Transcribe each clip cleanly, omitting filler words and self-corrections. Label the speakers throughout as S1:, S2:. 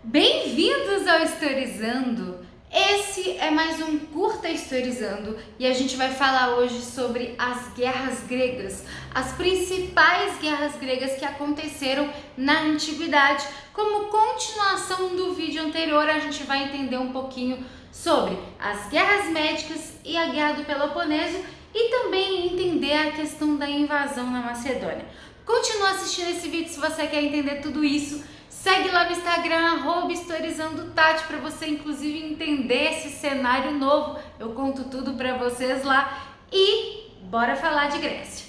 S1: Bem-vindos ao Historizando! Esse é mais um Curta Historizando e a gente vai falar hoje sobre as guerras gregas, as principais guerras gregas que aconteceram na Antiguidade. Como continuação do vídeo anterior, a gente vai entender um pouquinho sobre as guerras médicas e a Guerra do Peloponeso e também entender a questão da invasão na Macedônia. Continua assistindo esse vídeo se você quer entender tudo isso. Segue lá no Instagram, @historizandotati, para você inclusive entender esse cenário novo. Eu conto tudo para vocês lá e bora falar de Grécia.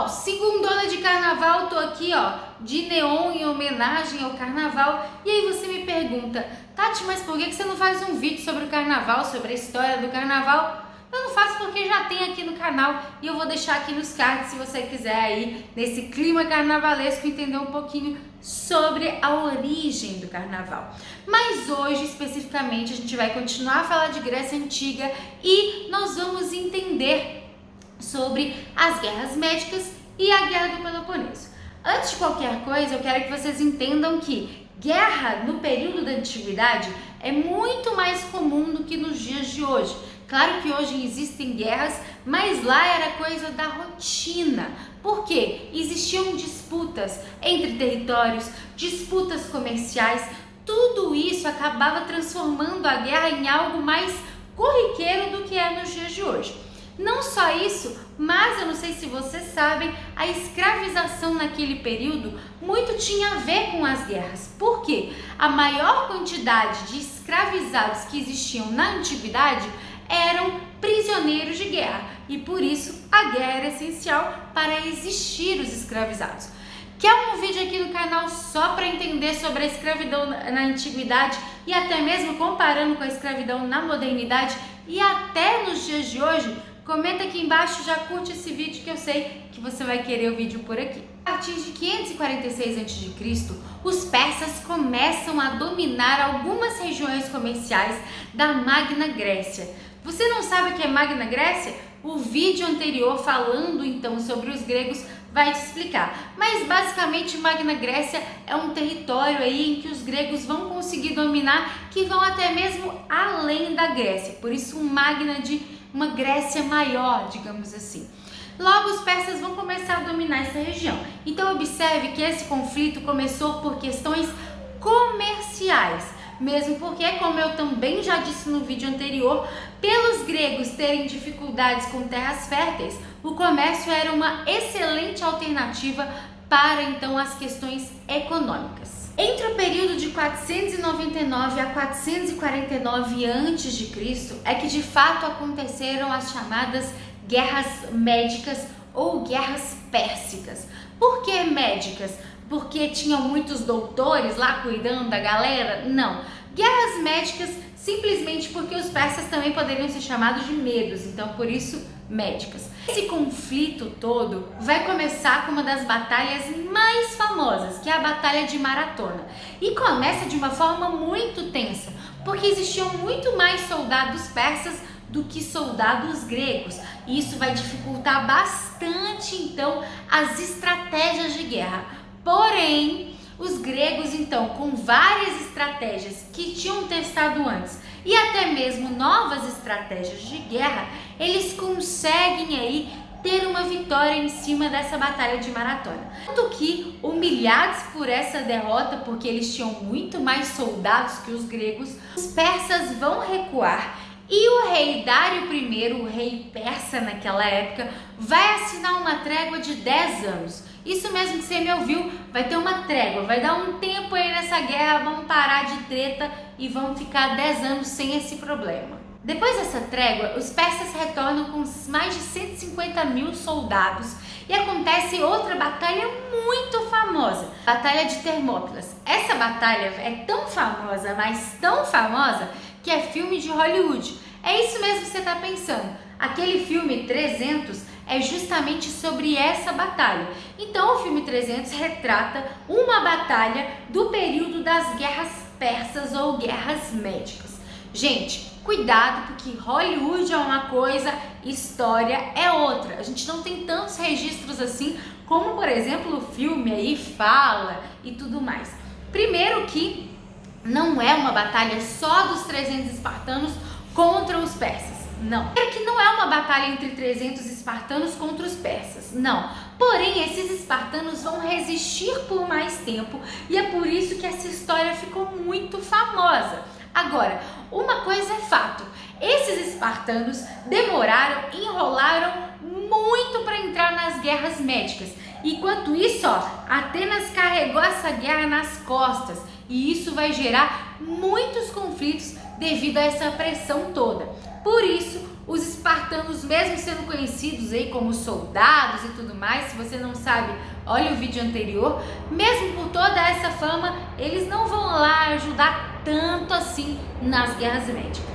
S1: Segundona de carnaval, tô aqui de neon em homenagem ao carnaval. E aí você me pergunta, Tati, mas por que você não faz um vídeo sobre o carnaval, sobre a história do carnaval? Eu não faço porque já tem aqui no canal e eu vou deixar aqui nos cards se você quiser aí, nesse clima carnavalesco, entender um pouquinho sobre a origem do carnaval. Mas hoje, especificamente, a gente vai continuar a falar de Grécia Antiga e nós vamos entender sobre as guerras médicas e a Guerra do Peloponeso. Antes de qualquer coisa, eu quero que vocês entendam que guerra no período da Antiguidade é muito mais comum do que nos dias de hoje. Claro que hoje existem guerras, mas lá era coisa da rotina. Por quê? Existiam disputas entre territórios, disputas comerciais. Tudo isso acabava transformando a guerra em algo mais corriqueiro do que é nos dias de hoje. Não só isso, mas eu não sei se vocês sabem, a escravização naquele período muito tinha a ver com as guerras. Por quê? A maior quantidade de escravizados que existiam na antiguidade eram prisioneiros de guerra e por isso a guerra era essencial para existir os escravizados. Quer um vídeo aqui no canal só para entender sobre a escravidão na antiguidade e até mesmo comparando com a escravidão na modernidade e até nos dias de hoje? Comenta aqui embaixo, já curte esse vídeo que eu sei que você vai querer o vídeo por aqui. A partir de 546 a.C., os persas começam a dominar algumas regiões comerciais da Magna Grécia. Você não sabe o que é Magna Grécia? O vídeo anterior falando então sobre os gregos vai te explicar. Mas basicamente Magna Grécia é um território aí em que os gregos vão conseguir dominar, que vão até mesmo além da Grécia. Por isso Magna de uma Grécia maior, digamos assim. Logo os persas vão começar a dominar essa região. Então observe que esse conflito começou por questões comerciais. Mesmo porque, como eu também já disse no vídeo anterior, pelos gregos terem dificuldades com terras férteis, o comércio era uma excelente alternativa para então as questões econômicas. Entre o período de 499 a 449 a.C. é que de fato aconteceram as chamadas guerras médicas ou guerras pérsicas. Por que médicas? Porque tinham muitos doutores lá cuidando da galera? Não. Guerras médicas simplesmente porque os persas também poderiam ser chamados de medos, então por isso médicas. Esse conflito todo vai começar com uma das batalhas mais famosas, que é a Batalha de Maratona. E começa de uma forma muito tensa, porque existiam muito mais soldados persas do que soldados gregos. E isso vai dificultar bastante então as estratégias de guerra. Porém, os gregos então, com várias estratégias que tinham testado antes e até mesmo novas estratégias de guerra, eles conseguem aí ter uma vitória em cima dessa batalha de Maratona. Tanto que, humilhados por essa derrota, porque eles tinham muito mais soldados que os gregos, os persas vão recuar. E o rei Dário I, o rei persa naquela época, vai assinar uma trégua de 10 anos. Isso mesmo que você me ouviu, vai ter uma trégua, vai dar um tempo aí nessa guerra, vamos parar de treta e vamos ficar 10 anos sem esse problema. Depois dessa trégua, os persas retornam com mais de 150 mil soldados e acontece outra batalha muito famosa, a Batalha de Termópilas. Essa batalha é tão famosa, mas tão famosa, que é filme de Hollywood. É isso mesmo que você está pensando. Aquele filme 300 é justamente sobre essa batalha. Então o filme 300 retrata uma batalha do período das guerras persas ou guerras médicas. Gente, cuidado, porque Hollywood é uma coisa, história é outra. A gente não tem tantos registros assim como por exemplo o filme aí fala e tudo mais. Primeiro que não é uma batalha só dos 300 espartanos contra os persas, não. Primeiro que não é uma batalha entre 300 espartanos contra os persas, não. Porém, esses espartanos vão resistir por mais tempo e é por isso que essa história ficou muito famosa. Agora, uma coisa é fato, esses espartanos demoraram, enrolaram muito para entrar nas guerras médicas. Enquanto isso, Atenas carregou essa guerra nas costas e isso vai gerar muitos conflitos devido a essa pressão toda. Por isso, os espartanos, mesmo sendo conhecidos aí como soldados e tudo mais, se você não sabe, olha o vídeo anterior, mesmo por toda essa fama, eles não vão lá ajudar tanto assim nas guerras médicas.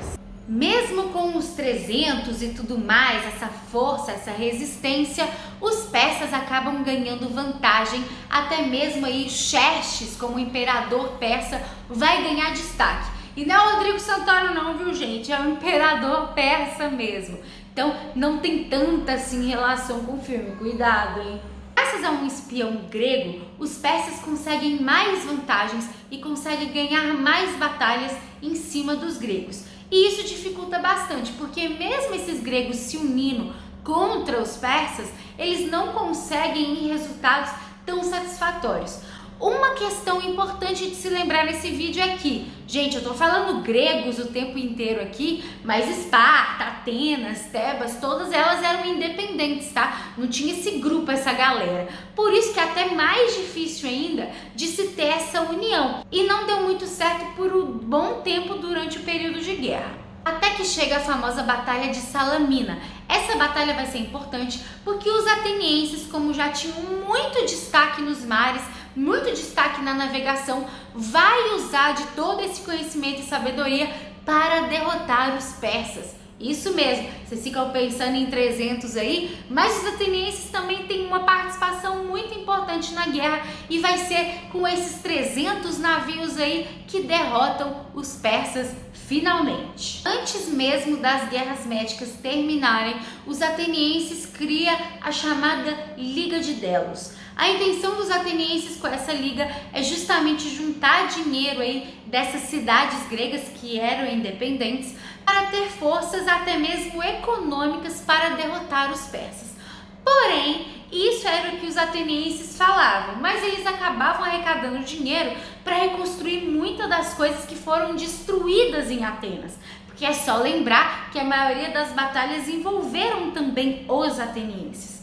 S1: Mesmo com os 300 e tudo mais, essa força, essa resistência, os persas acabam ganhando vantagem, até mesmo aí Xerxes, como imperador persa, vai ganhar destaque. E não é o Rodrigo Santoro não, viu gente? É o imperador persa mesmo. Então não tem tanta assim relação com o filme, cuidado, hein? Graças a um espião grego, os persas conseguem mais vantagens e conseguem ganhar mais batalhas em cima dos gregos. E isso dificulta bastante, porque mesmo esses gregos se unindo contra os persas, eles não conseguem resultados tão satisfatórios. Uma questão importante de se lembrar nesse vídeo é que, gente, eu tô falando gregos o tempo inteiro aqui, mas Esparta, Atenas, Tebas, todas elas eram independentes, tá? Não tinha esse grupo, essa galera. Por isso que é até mais difícil ainda de se ter essa união. E não deu muito certo por um bom tempo durante o período de guerra. Até que chega a famosa Batalha de Salamina. Essa batalha vai ser importante porque os atenienses, como já tinham muito destaque nos mares, muito destaque na navegação, vai usar de todo esse conhecimento e sabedoria para derrotar os persas. Isso mesmo, vocês ficam pensando em 300 aí, mas os atenienses também têm uma participação muito importante na guerra e vai ser com esses 300 navios aí que derrotam os persas finalmente. Antes mesmo das guerras médicas terminarem, os atenienses criam a chamada Liga de Delos. A intenção dos atenienses com essa liga é justamente juntar dinheiro aí dessas cidades gregas que eram independentes para ter forças até mesmo econômicas para derrotar os persas. Porém, isso era o que os atenienses falavam, mas eles acabavam arrecadando dinheiro para reconstruir muitas das coisas que foram destruídas em Atenas. Porque é só lembrar que a maioria das batalhas envolveram também os atenienses.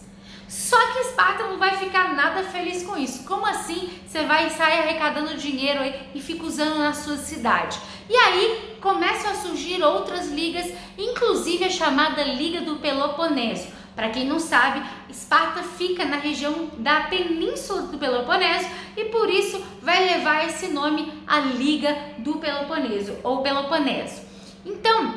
S1: Só que Esparta não vai ficar nada feliz com isso. Como assim você vai sair arrecadando dinheiro aí e fica usando na sua cidade? E aí começam a surgir outras ligas, inclusive a chamada Liga do Peloponeso. Para quem não sabe, Esparta fica na região da Península do Peloponeso e por isso vai levar esse nome, a Liga do Peloponeso ou Peloponeso. Então,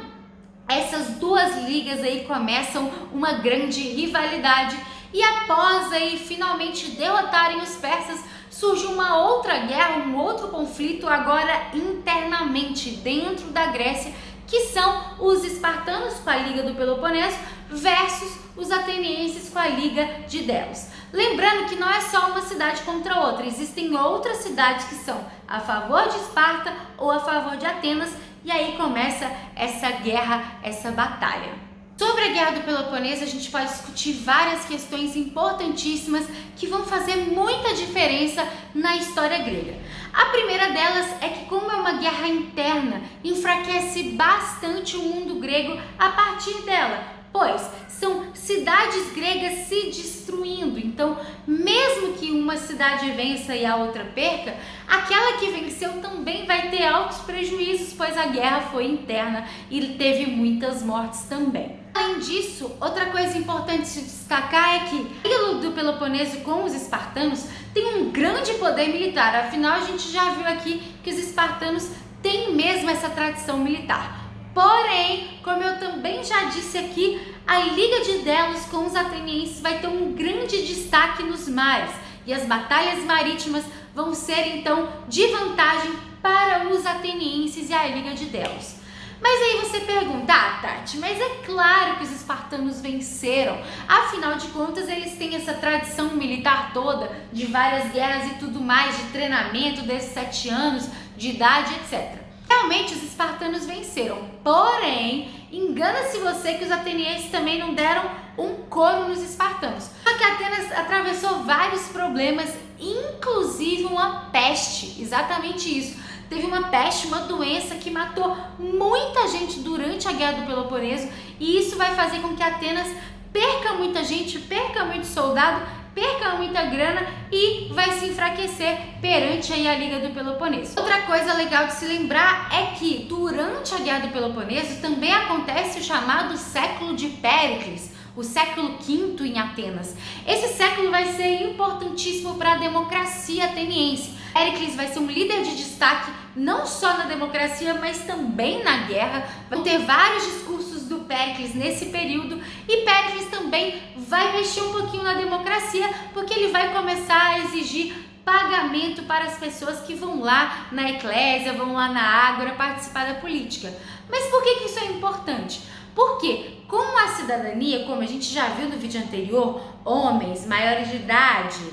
S1: essas duas ligas aí começam uma grande rivalidade e após aí finalmente derrotarem os persas, surge uma outra guerra, um outro conflito agora internamente dentro da Grécia, que são os espartanos com a Liga do Peloponeso versus os atenienses com a Liga de Delos. Lembrando que não é só uma cidade contra outra, existem outras cidades que são a favor de Esparta ou a favor de Atenas, e aí começa essa guerra, essa batalha. Sobre a Guerra do Peloponeso, a gente pode discutir várias questões importantíssimas que vão fazer muita diferença na história grega. A primeira delas é que, como é uma guerra interna, enfraquece bastante o mundo grego a partir dela, pois são cidades gregas se destruindo. Então, mesmo que uma cidade vença e a outra perca, aquela que venceu também vai ter altos prejuízos, pois a guerra foi interna e teve muitas mortes também. Além disso, outra coisa importante de destacar é que a Liga do Peloponeso com os espartanos tem um grande poder militar. Afinal, a gente já viu aqui que os espartanos têm mesmo essa tradição militar. Porém, como eu também já disse aqui, a Liga de Delos com os atenienses vai ter um grande destaque nos mares e as batalhas marítimas vão ser então de vantagem para os atenienses e a Liga de Delos. Mas aí você pergunta, Tati, mas é claro que os espartanos venceram. Afinal de contas, eles têm essa tradição militar toda, de várias guerras e tudo mais, de treinamento desses 7 anos de idade, etc. Realmente, os espartanos venceram. Porém, engana-se você que os atenienses também não deram um couro nos espartanos. Só que Atenas atravessou vários problemas, inclusive uma peste, exatamente isso. Teve uma peste, uma doença que matou muita gente durante a Guerra do Peloponeso, e isso vai fazer com que Atenas perca muita gente, perca muito soldado, perca muita grana e vai se enfraquecer perante aí a Liga do Peloponeso. Outra coisa legal de se lembrar é que durante a Guerra do Peloponeso também acontece o chamado século de Péricles, o século V em Atenas. Esse século vai ser importantíssimo para a democracia ateniense. Péricles vai ser um líder de destaque não só na democracia, mas também na guerra. Vão ter vários discursos do Péricles nesse período, e Péricles também vai mexer um pouquinho na democracia, porque ele vai começar a exigir pagamento para as pessoas que vão lá na eclésia, vão lá na ágora participar da política. Mas por que isso é importante? Porque com a cidadania, como a gente já viu no vídeo anterior, homens maiores de idade,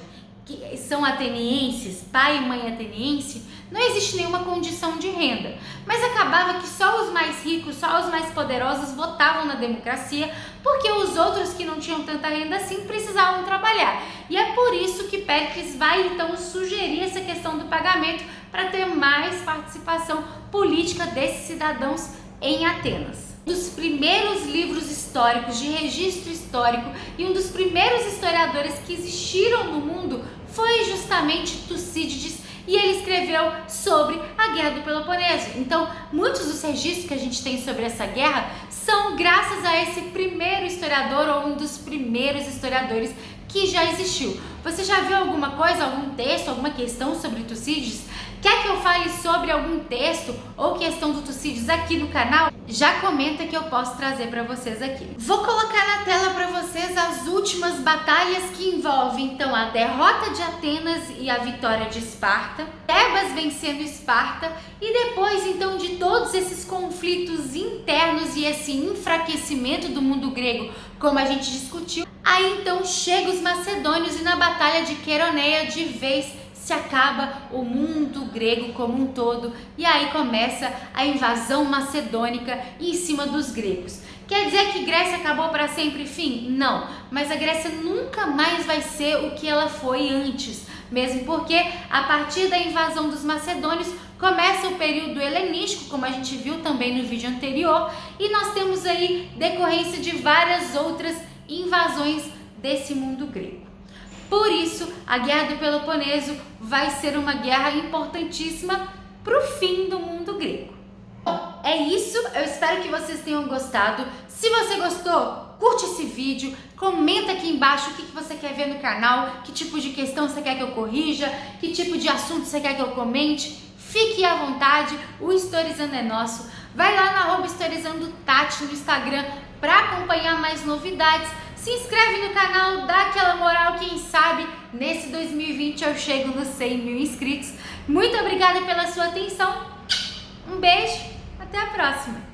S1: que são atenienses, pai e mãe ateniense, não existe nenhuma condição de renda. Mas acabava que só os mais ricos, só os mais poderosos votavam na democracia, porque os outros que não tinham tanta renda assim precisavam trabalhar. E é por isso que Péricles vai então sugerir essa questão do pagamento para ter mais participação política desses cidadãos em Atenas. Um dos primeiros livros históricos de registro histórico e um dos primeiros historiadores que existiram no mundo foi justamente Tucídides, e ele escreveu sobre a Guerra do Peloponeso. Então, muitos dos registros que a gente tem sobre essa guerra são graças a esse primeiro historiador, ou um dos primeiros historiadores que já existiu. Você já viu alguma coisa, algum texto, alguma questão sobre Tucídides? Quer que eu fale sobre algum texto ou questão do Tucídides aqui no canal? Já comenta que eu posso trazer para vocês aqui. Vou colocar na tela para vocês as últimas batalhas que envolvem então a derrota de Atenas e a vitória de Esparta, Tebas vencendo Esparta, e depois então de todos esses conflitos internos e esse enfraquecimento do mundo grego, como a gente discutiu. Aí então chega os macedônios e na batalha de Queroneia de vez se acaba o mundo grego como um todo, e aí começa a invasão macedônica em cima dos gregos. Quer dizer que Grécia acabou para sempre, fim? Não, mas a Grécia nunca mais vai ser o que ela foi antes, mesmo porque a partir da invasão dos macedônios começa o período helenístico, como a gente viu também no vídeo anterior, e nós temos aí decorrência de várias outras invasões desse mundo grego. Por isso, a Guerra do Peloponeso vai ser uma guerra importantíssima para o fim do mundo grego. Bom, é isso. Eu espero que vocês tenham gostado. Se você gostou, curte esse vídeo, comenta aqui embaixo o que você quer ver no canal, que tipo de questão você quer que eu corrija, que tipo de assunto você quer que eu comente. Fique à vontade, o Historizando é nosso. Vai lá na @historizandotati no Instagram para acompanhar mais novidades. Se inscreve no canal, dá aquela moral, quem sabe nesse 2020 eu chego nos 100 mil inscritos. Muito obrigada pela sua atenção, um beijo, até a próxima!